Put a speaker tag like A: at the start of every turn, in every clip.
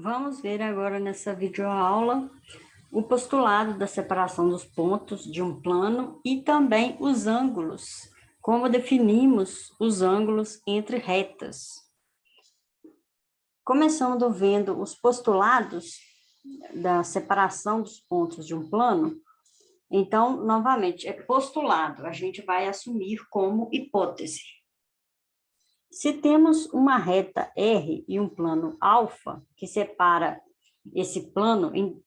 A: Vamos ver agora nessa videoaula o postulado da separação dos pontos de um plano e também os ângulos, como definimos os ângulos entre retas. Começando vendo os postulados da separação dos pontos de um plano, então, novamente, é postulado, a gente vai assumir como hipótese. Se temos uma reta R e um plano alfa, que separa esse plano em...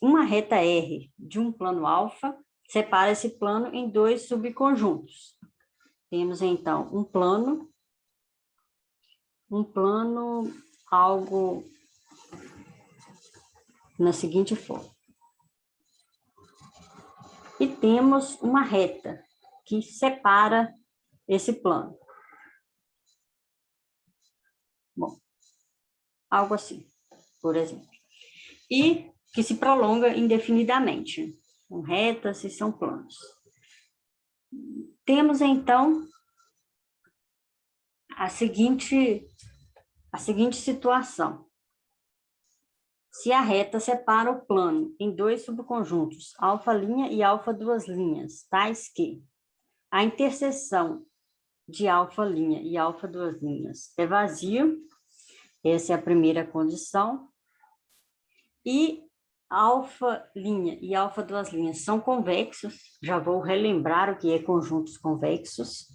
A: uma reta R de um plano alfa separa esse plano em dois subconjuntos. Temos, então, um plano algo na seguinte forma. E temos uma reta que separa esse plano. Bom, algo assim, por exemplo. E que se prolonga indefinidamente. São retas e são planos. Temos, então, a seguinte situação. Se a reta separa o plano em dois subconjuntos, alfa' e alfa duas linhas, tais que a interseção de alfa' e alfa duas linhas é vazio, essa é a primeira condição, e alfa' e alfa duas linhas são convexos, já vou relembrar o que é conjuntos convexos.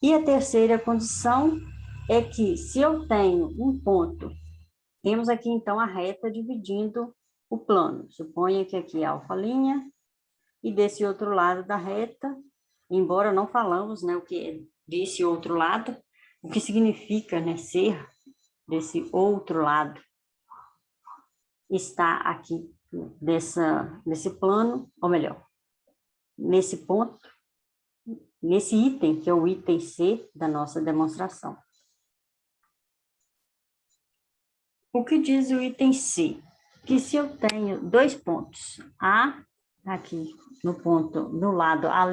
A: E a terceira condição é que se eu tenho um ponto, temos aqui então a reta dividindo o plano, suponha que aqui é alfa' e desse outro lado da reta, embora não falamos, né, o que é desse outro lado, o que significa, né, ser desse outro lado, está aqui nesse plano, ou melhor, nesse ponto, nesse item, que é o item C da nossa demonstração. O que diz o item C? Que se eu tenho dois pontos, A, aqui no lado A',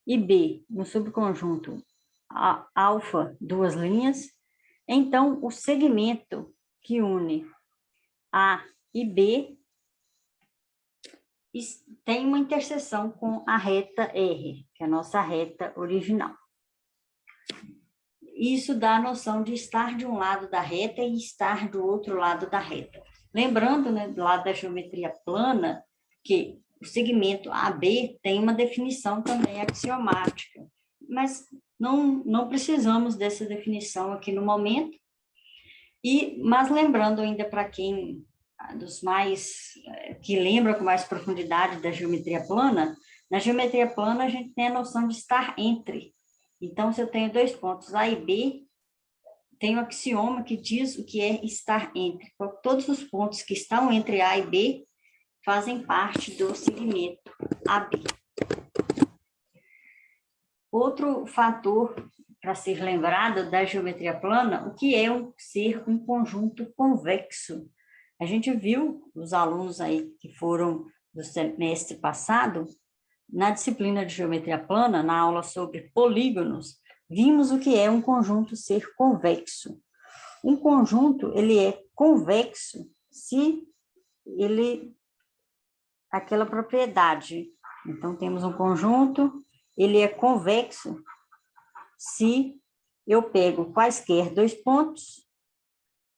A: e B, no subconjunto alfa, duas linhas, então o segmento que une A e B tem uma interseção com a reta R, que é a nossa reta original. Isso dá a noção de estar de um lado da reta e estar do outro lado da reta. Lembrando, né, do lado da geometria plana, que o segmento AB tem uma definição também axiomática, mas não precisamos dessa definição aqui no momento. Mas lembrando ainda para quem dos mais que lembra com mais profundidade da geometria plana, na geometria plana a gente tem a noção de estar entre. Então, se eu tenho dois pontos A e B, tem um axioma que diz o que é estar entre. Todos os pontos que estão entre A e B fazem parte do segmento AB. Outro fator para ser lembrado da geometria plana, o que é ser um conjunto convexo. A gente viu, os alunos aí que foram do semestre passado, na disciplina de geometria plana, na aula sobre polígonos, vimos o que é um conjunto ser convexo. Um conjunto, ele é convexo se ele... aquela propriedade. Então, temos um conjunto, ele é convexo se eu pego quaisquer dois pontos,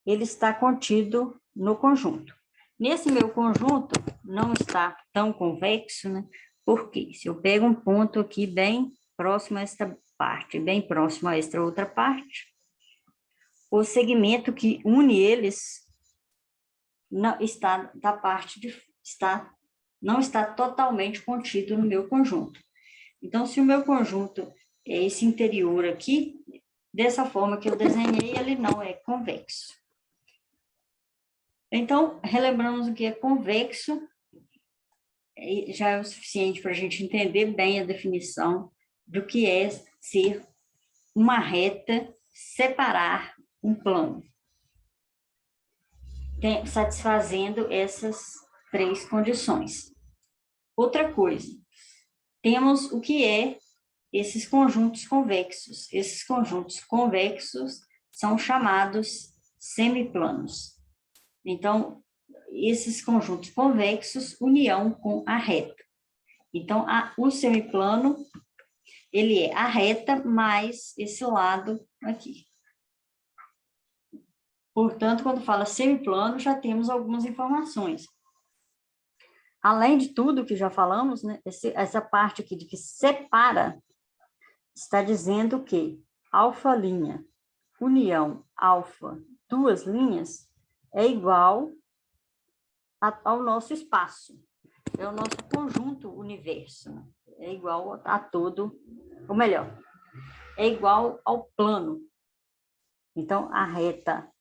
A: ele está contido no conjunto. Nesse meu conjunto, não está tão convexo, né? Porque se eu pego um ponto aqui bem próximo a esta parte, bem próximo a esta outra parte, o segmento que une eles não está não está totalmente contido no meu conjunto. Então, se o meu conjunto é esse interior aqui, dessa forma que eu desenhei, ele não é convexo. Então, relembramos o que é convexo, já é o suficiente para a gente entender bem a definição do que é ser uma reta separar um plano, satisfazendo essas três condições. Outra coisa, temos o que é esses conjuntos convexos. Esses conjuntos convexos são chamados semiplanos. Então, esses conjuntos convexos, união com a reta. Então, o semiplano, ele é a reta mais esse lado aqui. Portanto, quando fala semiplano, já temos algumas informações. Além de tudo que já falamos, né, essa parte aqui de que separa, está dizendo que alfa linha, união alfa, duas linhas, é igual ao nosso espaço. É o nosso conjunto universo. Né? É igual a todo, ou melhor, é igual ao plano. Então, a reta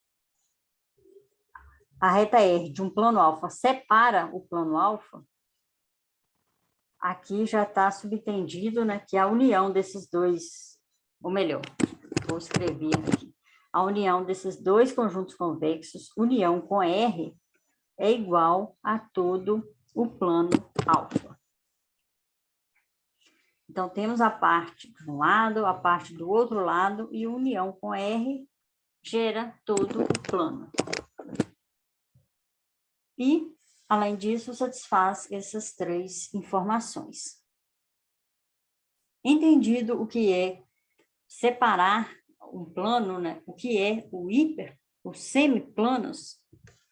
A: R de um plano alfa separa o plano alfa, aqui já está subentendido, né, que a união desses dois, ou melhor, vou escrever aqui, a união desses dois conjuntos convexos, união com R, é igual a todo o plano alfa. Então, temos a parte de um lado, a parte do outro lado, e união com R gera todo o plano. E, além disso, satisfaz essas três informações. Entendido o que é separar um plano, né? O que é o os semiplanos,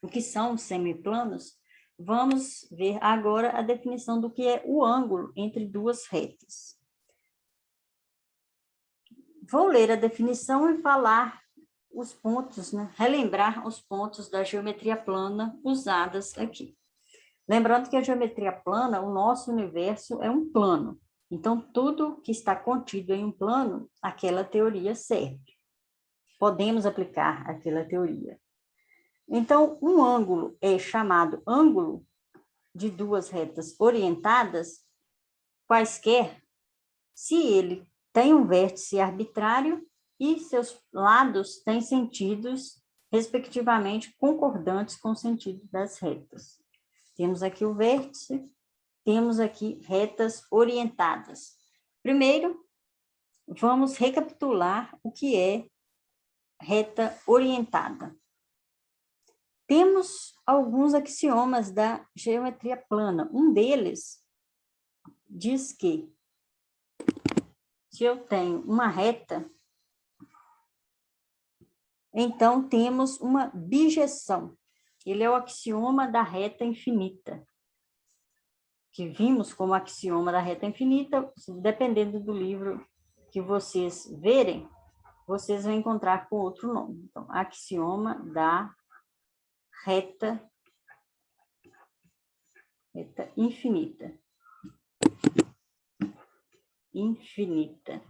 A: o que são os semiplanos, vamos ver agora a definição do que é o ângulo entre duas retas. Vou ler a definição e falar os pontos, né? Relembrar os pontos da geometria plana usadas aqui. Lembrando que a geometria plana, o nosso universo é um plano. Então, tudo que está contido em um plano, aquela teoria serve. Podemos aplicar aquela teoria. Então, um ângulo é chamado ângulo de duas retas orientadas, quaisquer, se ele tem um vértice arbitrário e seus lados têm sentidos, respectivamente, concordantes com o sentido das retas. Temos aqui o vértice, temos aqui retas orientadas. Primeiro, vamos recapitular o que é reta orientada. Temos alguns axiomas da geometria plana. Um deles diz que se eu tenho uma reta, então temos uma bijeção. Ele é o axioma da reta infinita, que vimos como axioma da reta infinita, dependendo do livro que vocês verem, vocês vão encontrar com outro nome. Então, axioma da reta infinita. Infinita.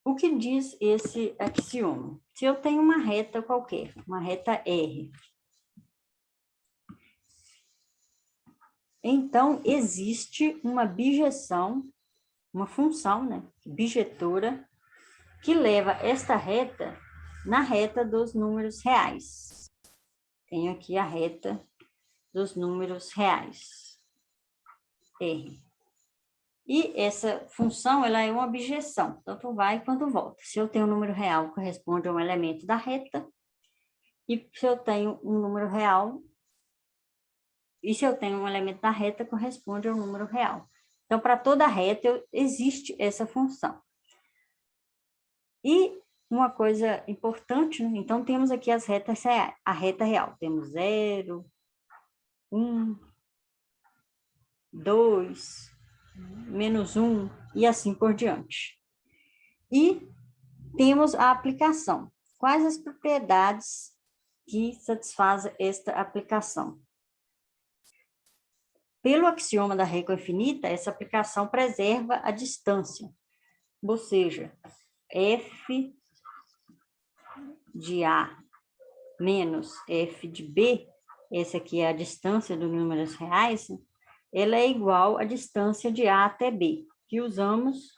A: O que diz esse axioma? Se eu tenho uma reta qualquer, uma reta R, então existe uma bijeção, uma função, né, bijetora, que leva esta reta na reta dos números reais. Tenho aqui a reta dos números reais, R. E essa função, ela é uma bijeção, tanto vai quanto volta. Se eu tenho um número real, corresponde a um elemento da reta, e se eu tenho um número real, e se eu tenho um elemento da reta, corresponde ao número real. Então, para toda reta, existe essa função. E uma coisa importante, né? Então, temos aqui as retas reais. A reta real, temos 0, 1, 2, -1, e assim por diante. E temos a aplicação. Quais as propriedades que satisfazem esta aplicação? Pelo axioma da régua infinita, essa aplicação preserva a distância, ou seja, f de A menos f de B, essa aqui é a distância dos números reais, ela é igual à distância de A até B, que usamos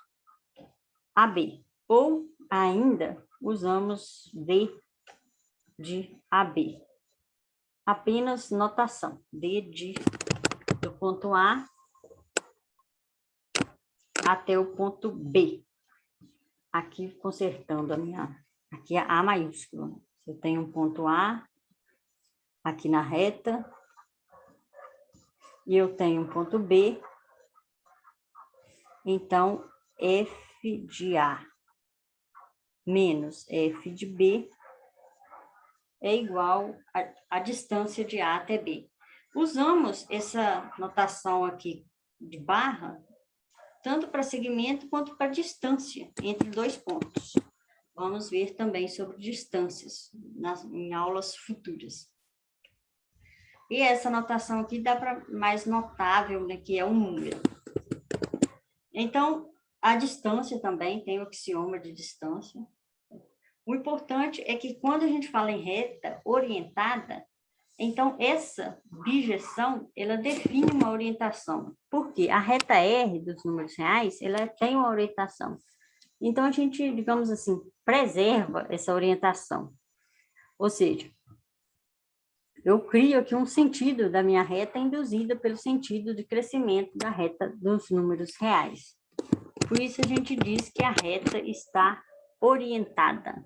A: AB, ou ainda usamos D de AB. Apenas notação, D do ponto A até o ponto B. aqui consertando aqui a A maiúscula. Eu tenho um ponto A aqui na reta, e eu tenho um ponto B, então F de A menos F de B é igual a distância de A até B. Usamos essa notação aqui de barra, tanto para segmento quanto para distância entre dois pontos. Vamos ver também sobre distâncias em aulas futuras. E essa notação aqui dá para mais notável, né, que é um número. Então, a distância também tem o axioma de distância. O importante é que quando a gente fala em reta orientada, então essa bijeção, ela define uma orientação. Por quê? A reta R dos números reais, ela tem uma orientação. Então, a gente, digamos assim, preserva essa orientação. Ou seja, eu crio aqui um sentido da minha reta induzida pelo sentido de crescimento da reta dos números reais. Por isso, a gente diz que a reta está orientada.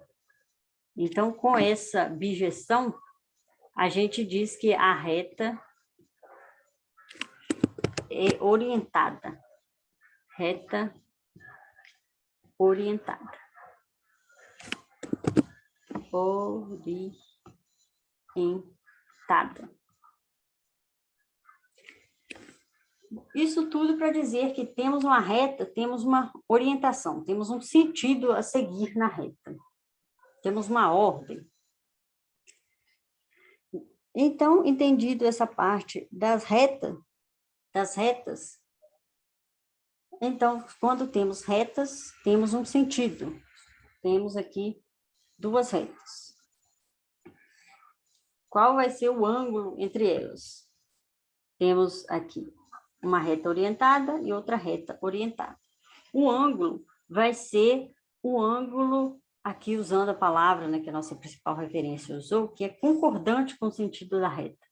A: Então, com essa bijeção, a gente diz que a reta é orientada. Reta orientada. Orientada. Isso tudo para dizer que temos uma reta, temos uma orientação, temos um sentido a seguir na reta. Temos uma ordem. Então, entendido essa parte das retas, então, quando temos retas, temos um sentido. Temos aqui duas retas. Qual vai ser o ângulo entre elas? Temos aqui uma reta orientada e outra reta orientada. O ângulo vai ser o ângulo, aqui usando a palavra, né, que a nossa principal referência usou, que é concordante com o sentido da reta.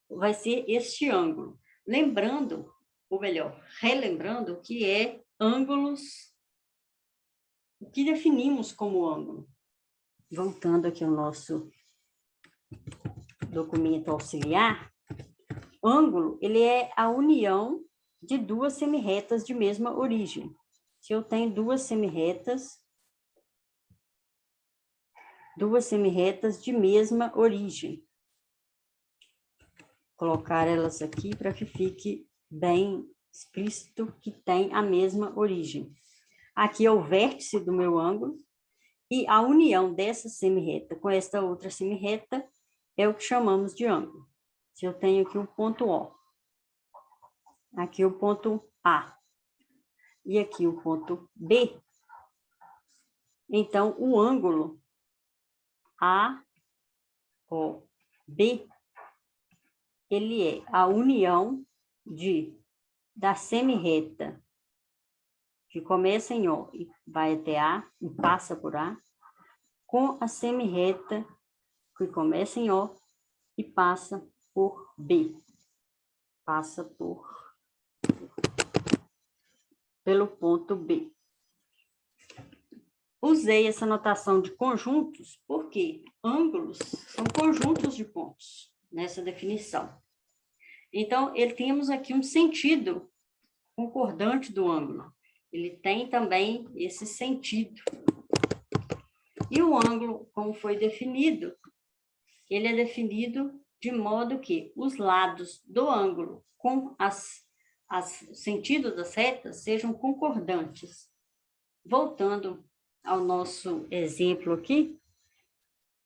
A: Vai ser este ângulo. Lembrando, ou melhor, relembrando que é ângulos, o que definimos como ângulo. Voltando aqui ao nosso documento auxiliar, ângulo, ele é a união de duas semirretas de mesma origem. Se eu tenho duas semirretas de mesma origem. Vou colocar elas aqui para que fique bem explícito que tem a mesma origem. Aqui é o vértice do meu ângulo, e a união dessa semirreta com esta outra semirreta é o que chamamos de ângulo. Se eu tenho aqui o ponto O, aqui o ponto A, e aqui o ponto B, então o ângulo AOB, ele é a união da semirreta que começa em O e vai até A e passa por A, com a semirreta que começa em O e passa por B. Passa pelo ponto B. Usei essa notação de conjuntos porque ângulos são conjuntos de pontos nessa definição. Então, temos aqui um sentido concordante do ângulo. Ele tem também esse sentido. E o ângulo, como foi definido, ele é definido de modo que os lados do ângulo com o sentido das retas sejam concordantes. Voltando ao nosso exemplo aqui,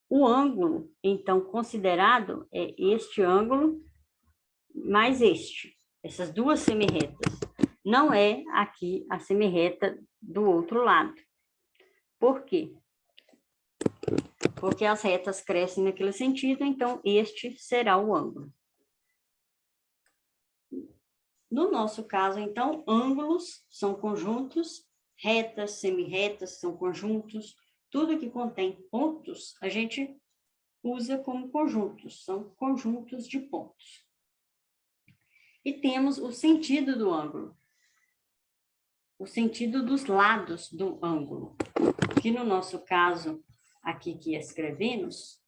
A: o ângulo, então, considerado é este ângulo mais essas duas semirretas. Não é aqui a semirreta do outro lado. Por quê? Porque as retas crescem naquele sentido, então este será o ângulo. No nosso caso, então, ângulos são conjuntos, retas, semirretas são conjuntos, tudo que contém pontos, a gente usa como conjuntos, são conjuntos de pontos. E temos o sentido do ângulo. o sentido dos lados do ângulo. Que no nosso caso, aqui que escrevemos,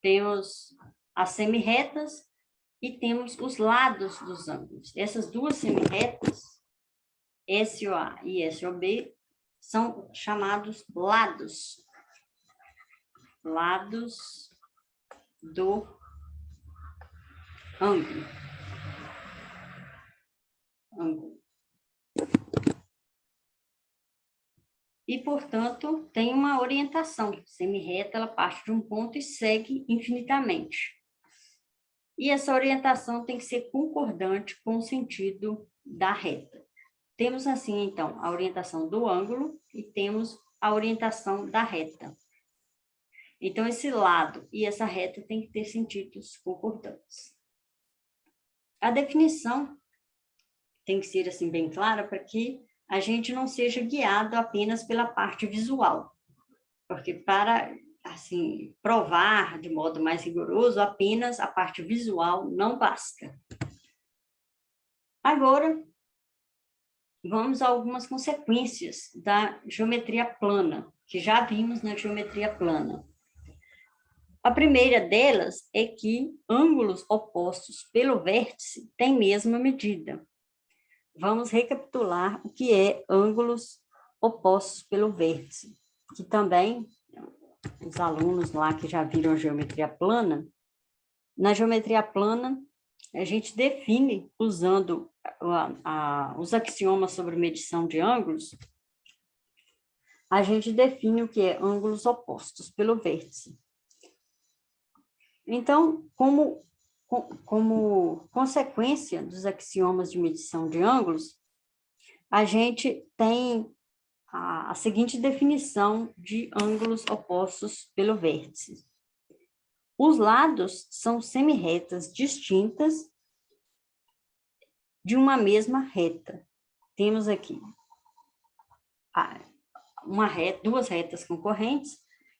A: temos as semirretas e temos os lados dos ângulos. Essas duas semirretas, SOA e SOB, são chamados lados. Lados do ângulo. E, portanto, tem uma orientação. Semirreta, ela parte de um ponto e segue infinitamente. E essa orientação tem que ser concordante com o sentido da reta. Temos, assim, então, a orientação do ângulo e temos a orientação da reta. Então, esse lado e essa reta tem que ter sentidos concordantes. A definição tem que ser, assim, bem clara para que a gente não seja guiado apenas pela parte visual. Porque para, assim, provar de modo mais rigoroso, apenas a parte visual não basta. Agora, vamos a algumas consequências da geometria plana, que já vimos na geometria plana. A primeira delas é que ângulos opostos pelo vértice têm mesma medida. Vamos recapitular o que é ângulos opostos pelo vértice, que também os alunos lá que já viram a geometria plana, na geometria plana a gente define, usando os axiomas sobre medição de ângulos, a gente define o que é ângulos opostos pelo vértice. Então, como consequência dos axiomas de medição de ângulos, a gente tem a seguinte definição de ângulos opostos pelo vértice. Os lados são semirretas distintas de uma mesma reta. Temos aqui duas retas concorrentes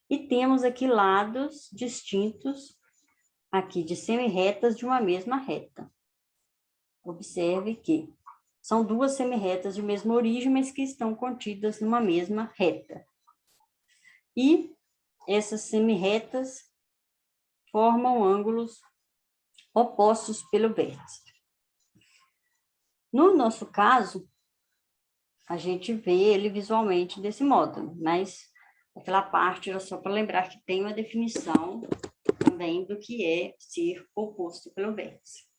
A: e temos aqui lados distintos aqui de semirretas de uma mesma reta. Observe que são duas semirretas de mesma origem, mas que estão contidas numa mesma reta. E essas semirretas formam ângulos opostos pelo vértice. No nosso caso, a gente vê ele visualmente desse modo, mas aquela parte era só para lembrar que tem uma definição também do que é ser oposto pelo vértice.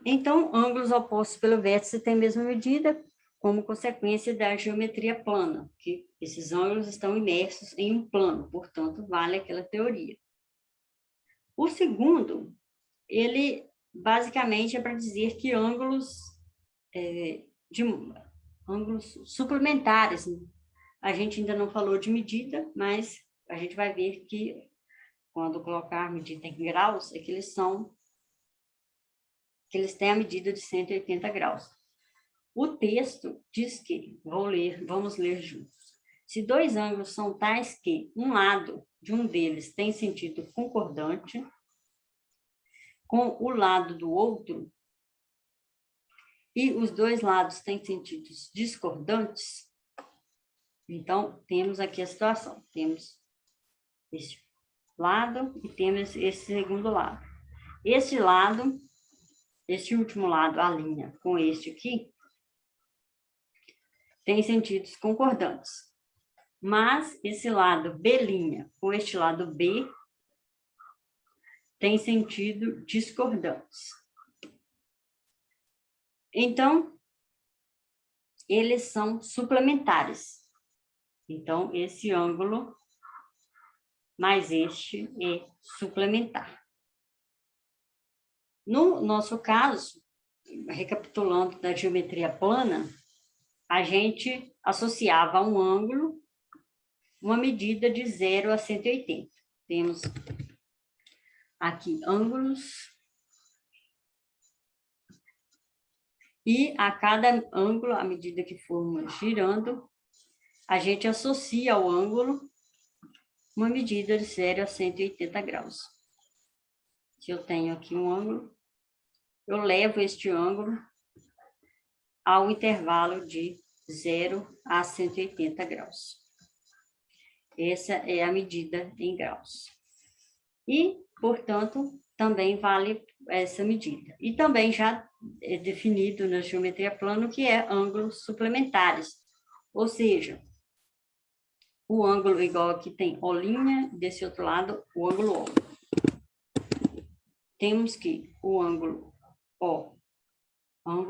A: Então, ângulos opostos pelo vértice têm a mesma medida como consequência da geometria plana, que esses ângulos estão imersos em um plano, portanto, vale aquela teoria. O segundo, ele basicamente é para dizer que ângulos ângulos suplementares, a gente ainda não falou de medida, mas a gente vai ver que quando colocar a medida em graus, é que eles têm a medida de 180 graus. O texto diz que, vamos ler juntos. Se dois ângulos são tais que um lado de um deles tem sentido concordante com o lado do outro, e os dois lados têm sentidos discordantes, então temos aqui a situação. Temos este lado e temos esse segundo lado. Este lado, este último lado, a linha com este aqui, tem sentidos concordantes. Mas esse lado B' com este lado B tem sentido discordantes. Então, eles são suplementares. Então, esse ângulo mais este é suplementar. No nosso caso, recapitulando da geometria plana, a gente associava a um ângulo uma medida de 0 a 180. Temos aqui ângulos e a cada ângulo, à medida que formos girando, a gente associa ao ângulo uma medida de 0 a 180 graus. Se eu tenho aqui um ângulo, eu levo este ângulo ao intervalo de 0 a 180 graus. Essa é a medida em graus. E, portanto, também vale essa medida. E também já é definido na geometria plana o que é ângulos suplementares, ou seja, o ângulo igual aqui tem O', desse outro lado, o ângulo O. Temos que o ângulo O,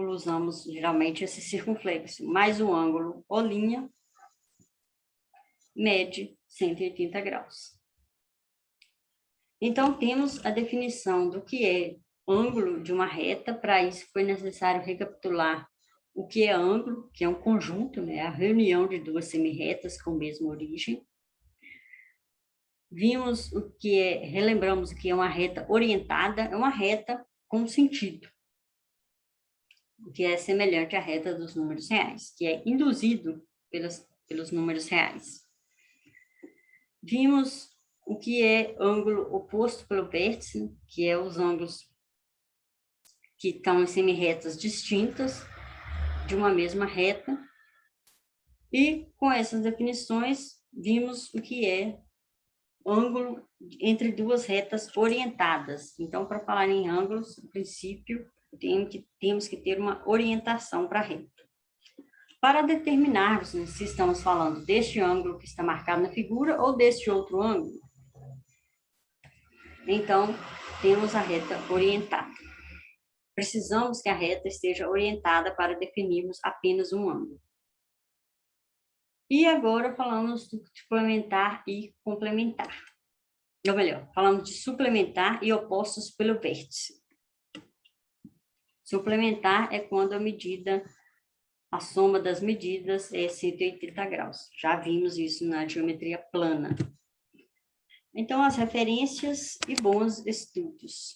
A: usamos geralmente esse circunflexo, mais o ângulo O', mede 180 graus. Então, temos a definição do que é ângulo de uma reta. Para isso, foi necessário recapitular o que é ângulo, que é um conjunto, né? A reunião de duas semirretas com a mesma origem. Vimos o que é, relembramos o que é uma reta orientada, é uma reta com sentido, que é semelhante à reta dos números reais, que é induzido pelos números reais. Vimos o que é ângulo oposto pelo vértice, que é os ângulos que estão em semirretas distintas de uma mesma reta. E com essas definições, vimos o que é ângulo entre duas retas orientadas. Então, para falar em ângulos, no princípio, temos que ter uma orientação para a reta. Para determinarmos se estamos falando deste ângulo que está marcado na figura ou deste outro ângulo, então, temos a reta orientada. Precisamos que a reta esteja orientada para definirmos apenas um ângulo. E agora falamos de suplementar e complementar. Ou melhor, falamos de suplementar e opostos pelo vértice. Suplementar é quando a soma das medidas é 180 graus. Já vimos isso na geometria plana. Então, as referências e bons estudos.